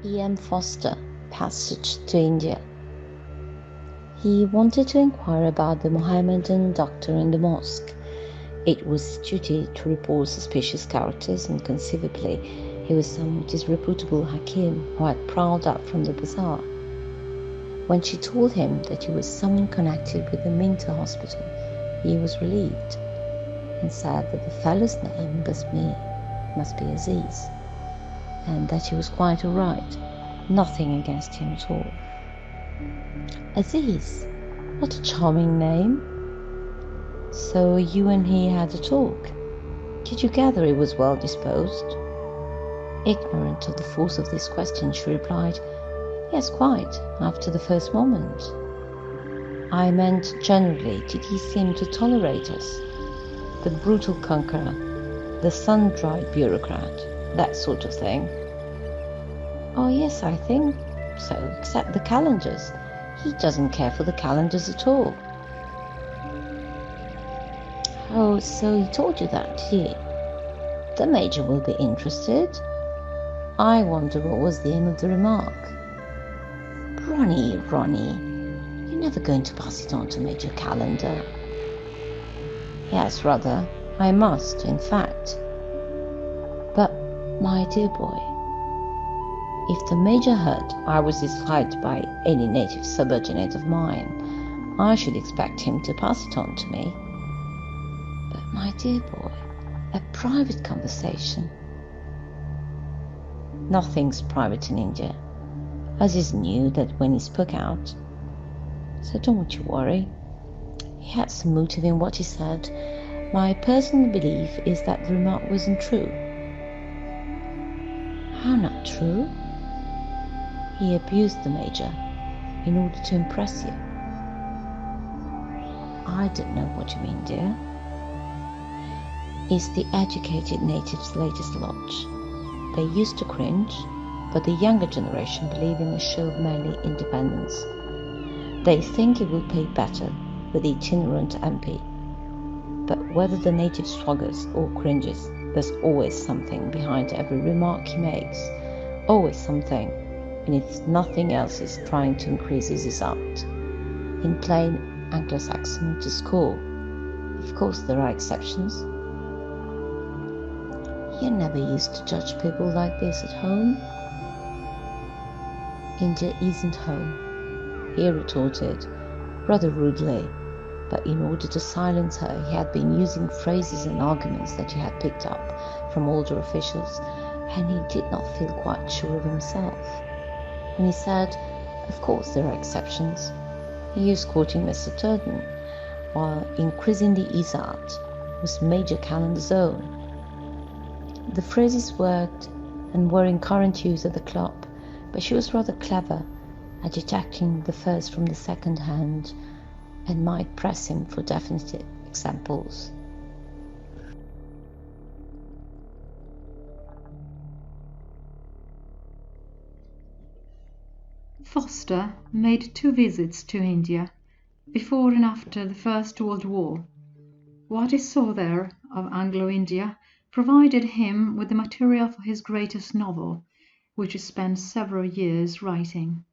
E M Forster, Passage to India. He wanted to inquire about the Mohammedan doctor in the mosque. It was his duty to report suspicious characters, and conceivably he was some disreputable hakim who had prowled up from the bazaar. When she told him that he was someone connected with the Minto Hospital, he was relieved and said that the fellow's name must be Aziz, and that he was quite all right, nothing against him at all. Aziz, what a charming name. So you and he had a talk. Did you gather he was well disposed? Ignorant of the force of this question, she replied, yes, quite, after the first moment. I meant generally, did he seem to tolerate us? The brutal conqueror, the sundried bureaucrat, that sort of thing. Oh yes, I think so, except the Callendars. He doesn't care for the Callendars at all. Oh, so he told you that, did he? The Major will be interested. I wonder what was the aim of the remark. Ronnie, you're never going to pass it on to Major Callendar. Yes, rather, I must, in fact. But, my dear boy, if the Major heard I was disliked by any native subordinate of mine, I should expect him to pass it on to me. But, my dear boy, a private conversation. Nothing's private in India. Aziz knew that when he spoke out. So don't you worry. He had some motive in what he said. My personal belief is that the remark wasn't true. How not true? He abused the Major in order to impress you. I don't know what you mean, dear. It's the educated natives' latest lodge. They used to cringe, but the younger generation believe in a show of manly independence. They think it will pay better with the itinerant MP. But whether the native swaggers or cringes, there's always something behind every remark he makes. Always something. And if nothing else is trying to increase his art. In plain Anglo-Saxon, to score. Of course there are exceptions. You never used to judge people like this at home. India isn't home, he retorted, rather rudely, but in order to silence her he had been using phrases and arguments that he had picked up from older officials, and he did not feel quite sure of himself. When he said, of course there are exceptions, he was quoting Mr. Turton, while increasing the Izzat was Major Callendar's own. The phrases worked and were in current use at the club, but she was rather clever at detecting the first from the second hand and might press him for definite examples. Forster made 2 visits to India, before and after the First World War. What he saw there of Anglo-India provided him with the material for his greatest novel, which he spent several years writing.